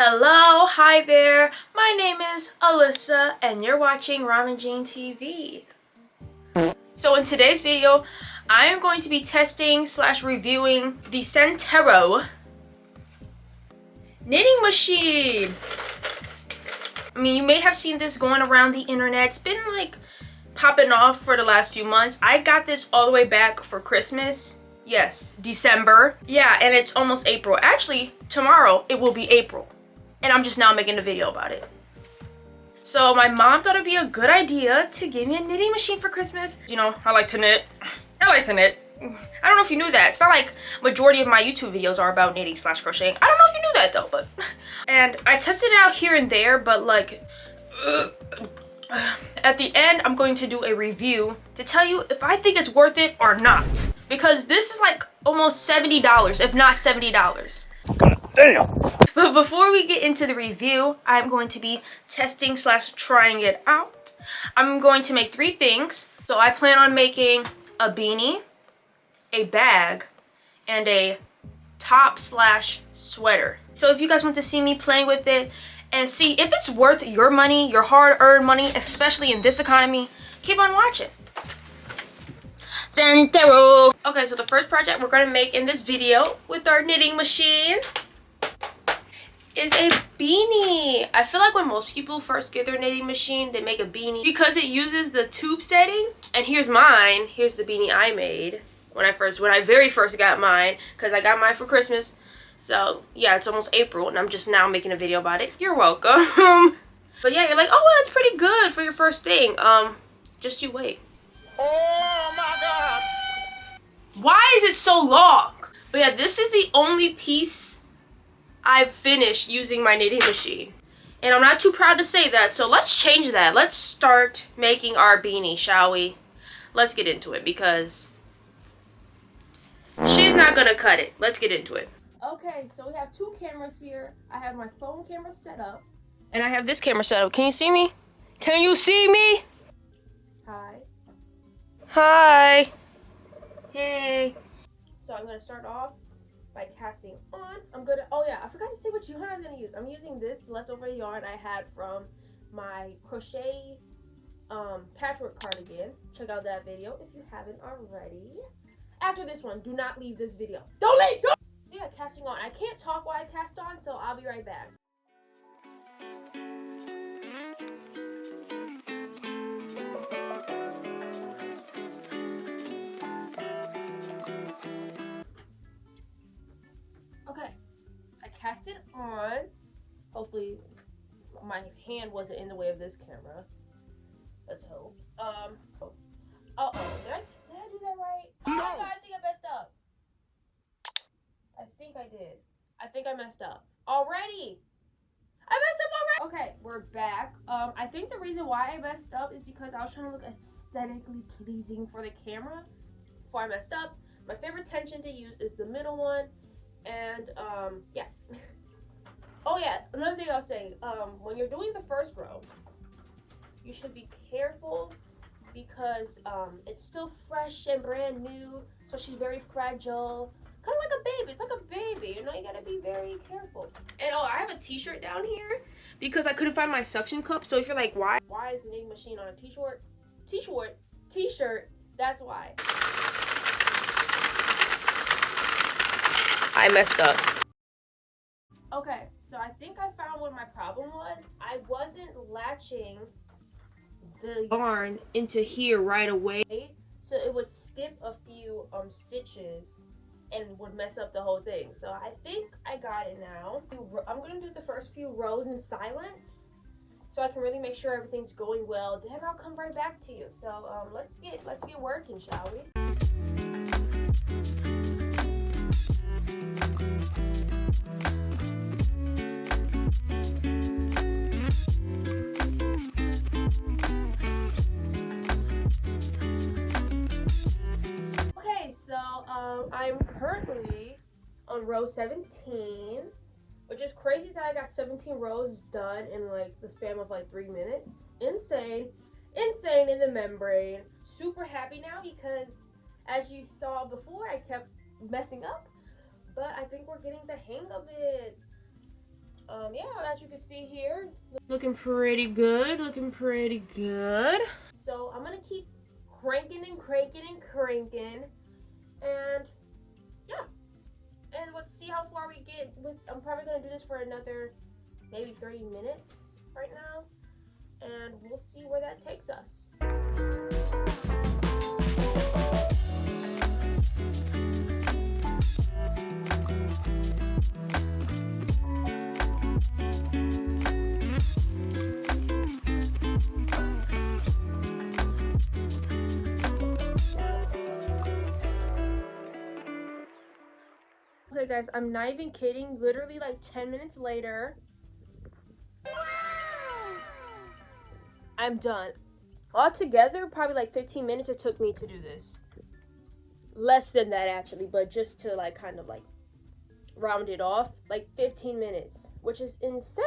Hello, hi there. My name is Alyssa and you're watching Ramen Jane TV. So in today's video, I am going to be testing / reviewing the SENTRO knitting machine. I mean, you may have seen this going around the internet. It's been like popping off for the last few months. I got this all the way back for Christmas. Yes, December. Yeah, and it's almost April. Actually, tomorrow it will be April. And I'm just now making a video about it. So my mom thought it'd be a good idea to give me a knitting machine for Christmas. You know, I like to knit. I don't know if you knew that. It's not like majority of my YouTube videos are about knitting / crocheting. I don't know if you knew that though, but. And I tested it out here and there, but like, at the end, I'm going to do a review to tell you if I think it's worth it or not. Because this is like almost $70, if not $70. Damn. But before we get into the review, I'm going to be testing / trying it out. I'm going to make 3 things. So I plan on making a beanie, a bag, and a top / sweater. So if you guys want to see me playing with it and see if it's worth your money, your hard-earned money, especially in this economy, keep on watching. SENTRO. Okay, so the first project we're going to make in this video with our knitting machine is a beanie. I feel like when most people first get their knitting machine, they make a beanie because it uses the tube setting. And here's mine. Here's the beanie I made when I very first got mine, because I got mine for Christmas. So yeah, it's almost April and I'm just now making a video about it. You're welcome. But yeah, you're like, oh, well, that's pretty good for your first thing. Just you wait. Oh my God. Why is it so long? But yeah, this is the only piece I've finished using my knitting machine. And I'm not too proud to say that, so let's change that. Let's start making our beanie, shall we? Let's get into it because she's not gonna cut it. Let's get into it. Okay, so we have 2 cameras here. I have my phone camera set up. And I have this camera set up. Can you see me? Can you see me? Hi. Hi. Hey. So I'm gonna start off by casting on. Oh yeah, I forgot to say what yarn I was gonna use. I'm using this leftover yarn I had from my crochet patchwork cardigan. Check out that video if you haven't already. After this one, do not leave this video. Don't leave! Don't! So yeah, casting on. I can't talk while I cast on, so I'll be right back. Okay, I cast it on. Hopefully my hand wasn't in the way of this camera. Let's hope. Uh-oh, did I do that right? Oh my God, I think I messed up. I think I did. I think I messed up. Already! I messed up already! Okay, we're back. I think the reason why I messed up is because I was trying to look aesthetically pleasing for the camera before I messed up. My favorite tension to use is the middle one. And, yeah. Oh, yeah, another thing I was saying, when you're doing the first row, you should be careful because, it's still fresh and brand new, so she's very fragile. Kind of like a baby. It's like a baby, you know, you gotta be very careful. And, oh, I have a t-shirt down here because I couldn't find my suction cup, so if you're like, why is the knitting machine on a t-shirt, that's why. I messed up. Okay, so I think I found what my problem was. I wasn't latching the yarn into here right away, so it would skip a few stitches and would mess up the whole thing. So I think I got it now. I'm gonna do the first few rows in silence so I can really make sure everything's going well. Then I'll come right back to you. So let's get working, shall we? I'm currently on row 17, which is crazy that I got 17 rows done in like the span of like 3 minutes. Insane in the membrane. Super happy now because as you saw before, I kept messing up, but I think we're getting the hang of it. Yeah, as you can see here, looking pretty good, So I'm gonna keep cranking and cranking and cranking, and yeah, and let's see how far we get. I'm probably gonna do this for another maybe 30 minutes right now, and we'll see where that takes us. Okay guys, I'm not even kidding, literally like 10 minutes later, I'm done. Altogether, probably like 15 minutes it took me to do this. Less than that actually, but just to like kind of like round it off, like 15 minutes, which is insane.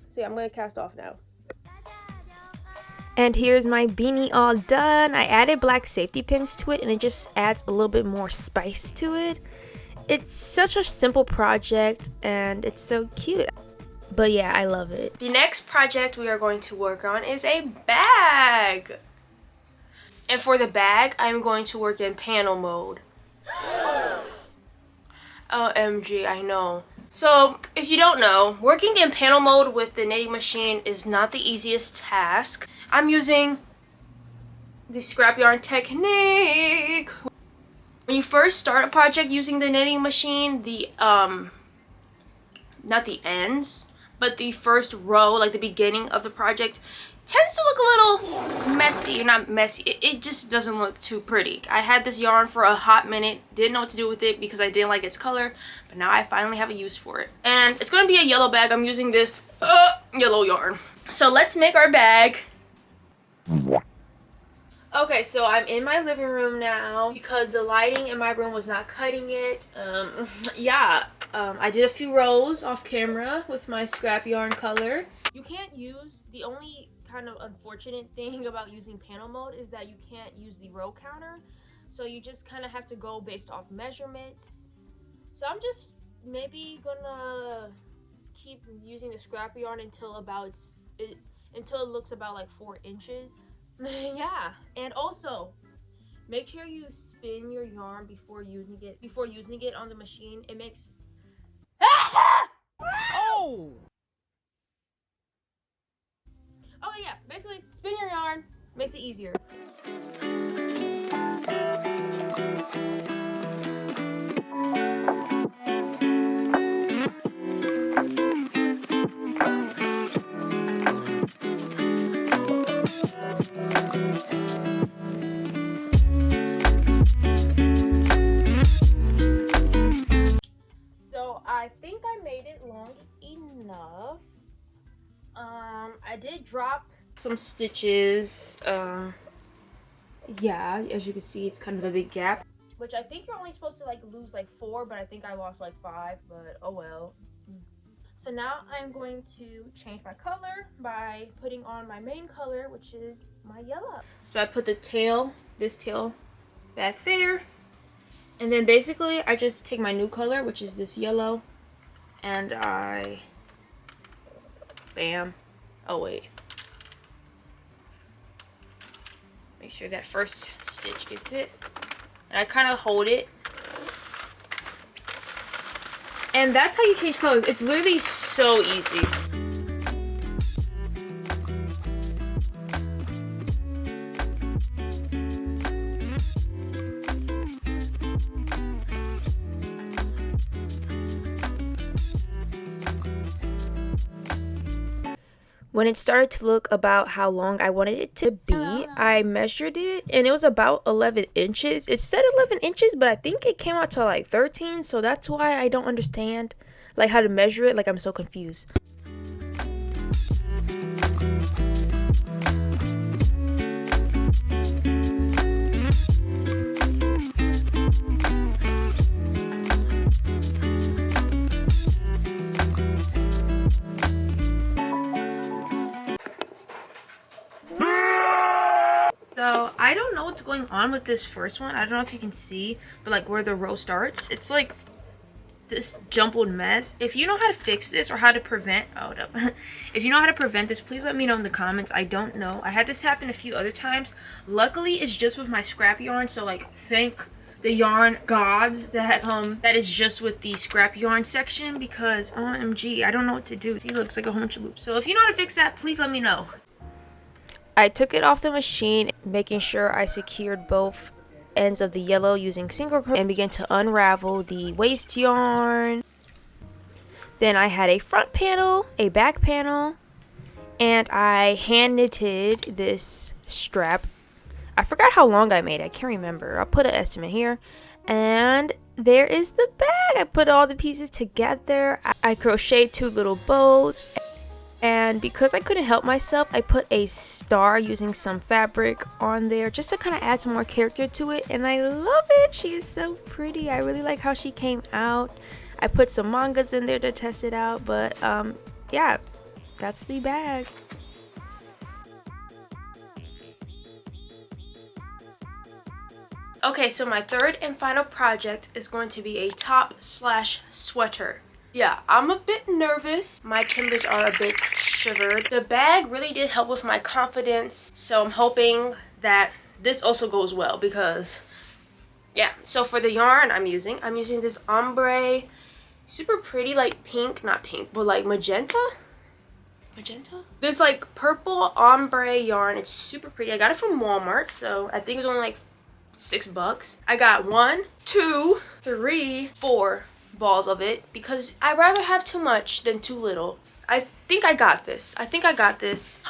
So yeah, I'm gonna cast off now. And here's my beanie all done. I added black safety pins to it and it just adds a little bit more spice to it. It's such a simple project and it's so cute. But yeah, I love it. The next project we are going to work on is a bag. And for the bag, I'm going to work in panel mode. OMG, I know. So, if you don't know, working in panel mode with the knitting machine is not the easiest task. I'm using the scrap yarn technique. When you first start a project using the knitting machine, the not the ends, but the first row, like the beginning of the project, tends to look a little messy. Not messy, it just doesn't look too pretty. I had this yarn for a hot minute, didn't know what to do with it because I didn't like its color, but now I finally have a use for it. And it's gonna be a yellow bag. I'm using this yellow yarn. So let's make our bag. Okay, so I'm in my living room now because the lighting in my room was not cutting it. I did a few rows off camera with my scrap yarn color. You can't use, the only kind of unfortunate thing about using panel mode is that you can't use the row counter. So you just kind of have to go based off measurements. So I'm just maybe gonna keep using the scrap yarn until until it looks about like 4 inches. Yeah, and also make sure you spin your yarn before using it on the machine. It makes Oh! yeah, basically spin your yarn, makes it easier. I think I made it long enough. I did drop some stitches. Yeah, as you can see, it's kind of a big gap, which I think you're only supposed to like lose like 4, but I think I lost like 5, but oh well. So now I'm going to change my color by putting on my main color, which is my yellow. So I put this tail back there. And then basically I just take my new color, which is this yellow, and bam. Oh wait. Make sure that first stitch gets it. And I kind of hold it. And that's how you change colors. It's literally so easy. When it started to look about how long I wanted it to be, I measured it and it was about 11 inches. It said 11 inches, but I think it came out to like 13. So that's why I don't understand like how to measure it. Like I'm so confused. So I don't know what's going on with this first one. I don't know if you can see, but like where the row starts, it's like this jumbled mess. If you know how to fix this or how to prevent, if you know how to prevent this, please let me know in the comments. I don't know. I had this happen a few other times. Luckily, it's just with my scrap yarn, so like thank the yarn gods that that is just with the scrap yarn section, because OMG, I don't know what to do. See, it looks like a whole bunch of loops. So if you know how to fix that, please let me know. I took it off the machine, making sure I secured both ends of the yellow using single crochet, and began to unravel the waist yarn. Then I had a front panel, a back panel, and I hand knitted this strap. I forgot how long I made it. I can't remember. I'll put an estimate here. And there is the bag. I put all the pieces together. I crocheted 2 little bows. And because I couldn't help myself, I put a star using some fabric on there just to kind of add some more character to it. And I love it. She is so pretty. I really like how she came out. I put some mangas in there to test it out. But yeah, that's the bag. Okay, so my third and final project is going to be a top/sweater. Yeah, I'm a bit nervous. My timbers are a bit shivered. The bag really did help with my confidence, so I'm hoping that this also goes well, because yeah. So for the yarn I'm using this ombre, super pretty, like pink, not pink, but like magenta. This like purple ombre yarn. It's super pretty. I got it from Walmart, so I think it was only like $6. I got 1, 2, 3, 4 balls of it, because I'd rather have too much than too little. I think I got this.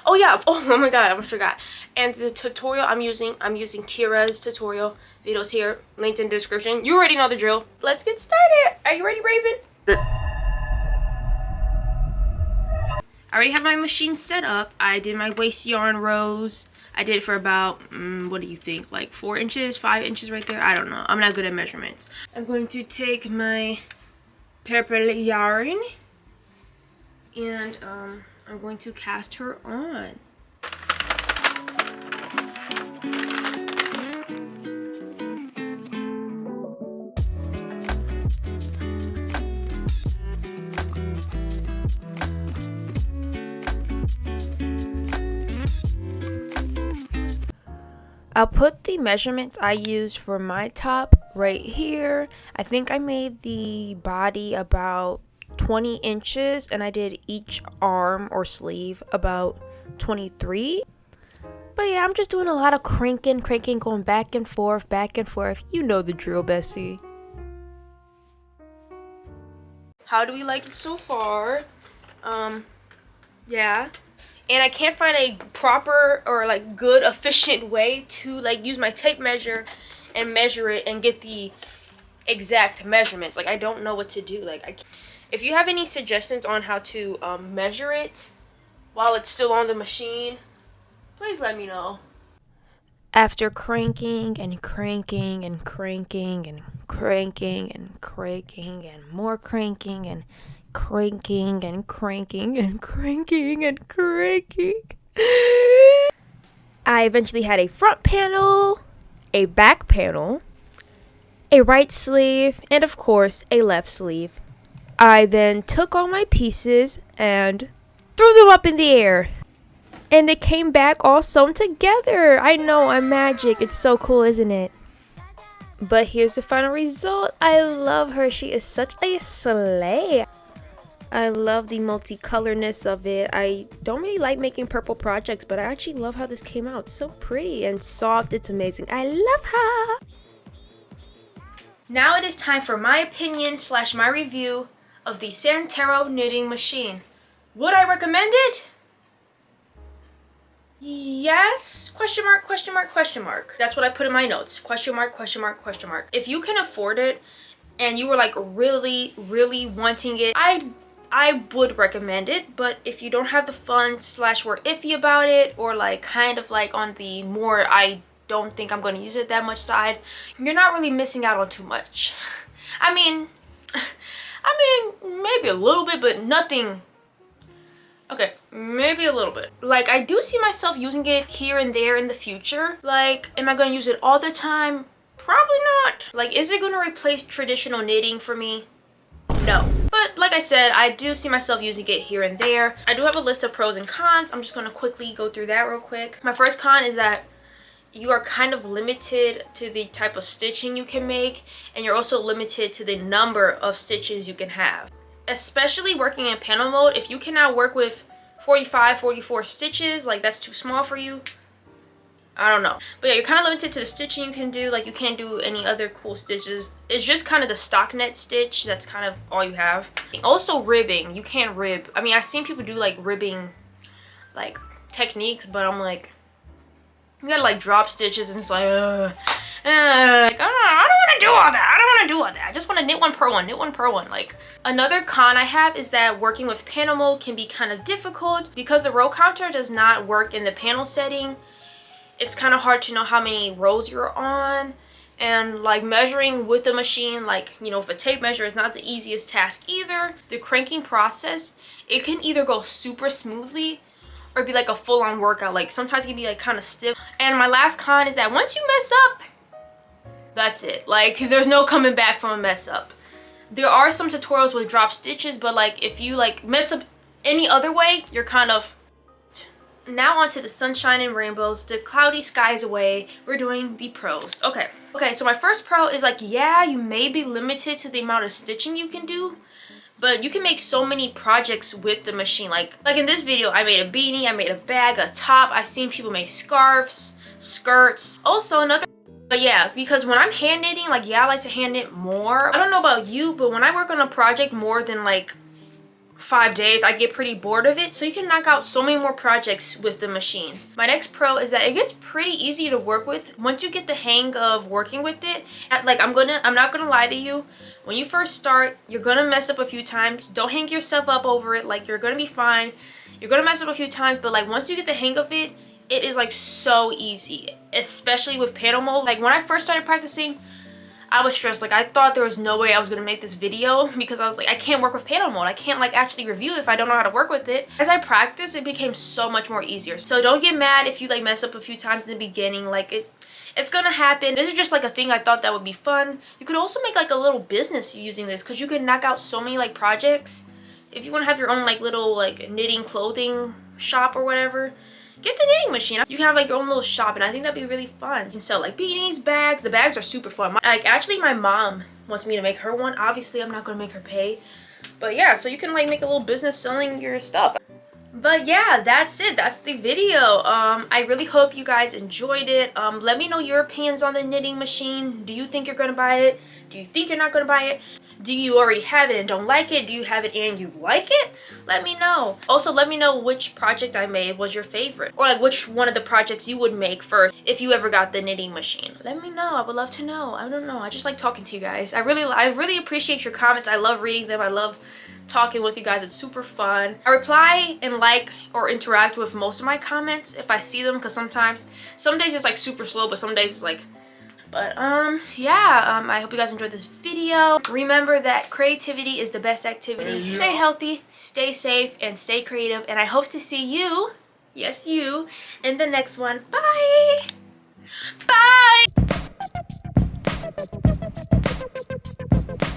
Oh yeah, oh my god, I almost forgot. And the tutorial I'm using Kira's tutorial videos here, linked in the description. You already know the drill. Let's get started. Are you ready, Raven? I already have my machine set up. I did my waist yarn rows. I did it for about, what do you think, like 4 inches, 5 inches right there? I don't know. I'm not good at measurements. I'm going to take my purple yarn and I'm going to cast her on. I'll put the measurements I used for my top right here. I think I made the body about 20 inches and I did each arm or sleeve about 23. But yeah, I'm just doing a lot of cranking, going back and forth. You know the drill, Bessie. How do we like it so far? Yeah. And I can't find a proper or like good efficient way to like use my tape measure and measure it and get the exact measurements. Like I don't know what to do. Like if you have any suggestions on how to measure it while it's still on the machine, please let me know. After cranking and cranking and cranking and cranking and cranking and more cranking and cranking and cranking and cranking and cranking, I eventually had a front panel, a back panel, a right sleeve, and of course a left sleeve. I then took all my pieces and threw them up in the air, and they came back all sewn together. I know, I'm magic. It's so cool, isn't it? But here's the final result. I love her. She is such a slay. I love the multicolorness of it. I don't really like making purple projects, but I actually love how this came out. It's so pretty and soft. It's amazing. I love her. Now it is time for my opinion / my review of the SENTRO knitting machine. Would I recommend it? Yes? Question mark, question mark, question mark. That's what I put in my notes. Question mark, question mark, question mark. If you can afford it and you were like really wanting it, I would recommend it. But if you don't have the funds / were iffy about it, or like kind of like on the more I don't think I'm going to use it that much side, you're not really missing out on too much. I mean maybe a little bit, but nothing. Okay, maybe a little bit. Like, I do see myself using it here and there in the future. Like, am I going to use it all the time? Probably not. Like, is it going to replace traditional knitting for me? No. But like I said, I do see myself using it here and there. I do have a list of pros and cons. I'm just going to quickly go through that real quick. My first con is that you are kind of limited to the type of stitching you can make, and you're also limited to the number of stitches you can have. Especially working in panel mode, if you cannot work with 45, 44 stitches, like that's too small for you, I don't know. But yeah, you're kind of limited to the stitching you can do. Like you can't do any other cool stitches. It's just kind of the stock net stitch. That's kind of all you have. Also ribbing. You can't rib. I mean, I've seen people do like ribbing like techniques, but I'm like, you gotta like drop stitches and it's like, like I don't want to do all that. I don't want to do all that. I just want to knit one per one, knit one per one. Like, another con I have is that working with panel mode can be kind of difficult because the row counter does not work in the panel setting. It's kind of hard to know how many rows you're on, and like measuring with the machine, like, you know, with a tape measure is not the easiest task either. The cranking process, it can either go super smoothly or be like a full-on workout. Like sometimes it can be like kind of stiff. And my last con is that once you mess up, that's it. Like there's no coming back from a mess up. There are some tutorials with drop stitches, but like if you like mess up any other way, you're kind of... Now onto the sunshine and rainbows, the cloudy skies away. We're doing the pros. Okay, so my first pro is like, yeah, you may be limited to the amount of stitching you can do, but you can make so many projects with the machine. Like in this video, I made a beanie, I made a bag, a top. I've seen people make scarves, skirts. Also another, but yeah, because when I'm hand knitting, like, yeah, I like to hand knit more. I don't know about you, but when I work on a project more than like 5 days, I get pretty bored of it. So you can knock out so many more projects with the machine. My next pro is that it gets pretty easy to work with once you get the hang of working with it. Like, I'm not gonna lie to you, when you first start, you're gonna mess up a few times. Don't hang yourself up over it. Like, you're gonna be fine. You're gonna mess up a few times, but like once you get the hang of it, it is like so easy, especially with panel mode. Like when I first started practicing, I was stressed. Like I thought there was no way I was gonna make this video because I was like, I can't work with panel mode. I can't like actually review it if I don't know how to work with it. As I practiced, it became so much more easier. So don't get mad if you like mess up a few times in the beginning. Like it's gonna happen. This is just like a thing I thought that would be fun. You could also make like a little business using this because you can knock out so many like projects. If you want to have your own like little like knitting clothing shop or whatever, get the knitting machine. You can have like your own little shop, and I think that'd be really fun. And so like beanies, bags. The bags are super fun. Like actually my mom wants me to make her one. Obviously I'm not gonna make her pay, but yeah, so you can like make a little business selling your stuff. But yeah, that's it. That's the video. I really hope you guys enjoyed it. Let me know your opinions on the knitting machine. Do you think you're gonna buy it? Do you think you're not gonna buy it? Do you already have it and don't like it? Do you have it and you like it? Let me know. Also, let me know which project I made was your favorite, or like which one of the projects you would make first if you ever got the knitting machine. Let me know. I would love to know. I don't know. I just like talking to you guys. I really appreciate your comments. I love reading them. I love talking with you guys. It's super fun. I reply and like or interact with most of my comments if I see them, because some days it's like super slow, but some days it's like... But yeah, I hope you guys enjoyed this video. Remember that creativity is the best activity. Stay healthy, stay safe, and stay creative. And I hope to see you, yes you, in the next one. Bye! Bye!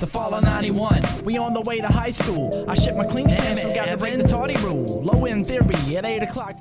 The fall of 91, we on the way to high school. I ship my clean pants, we got to bring the tardy rule. Low end theory at 8 o'clock.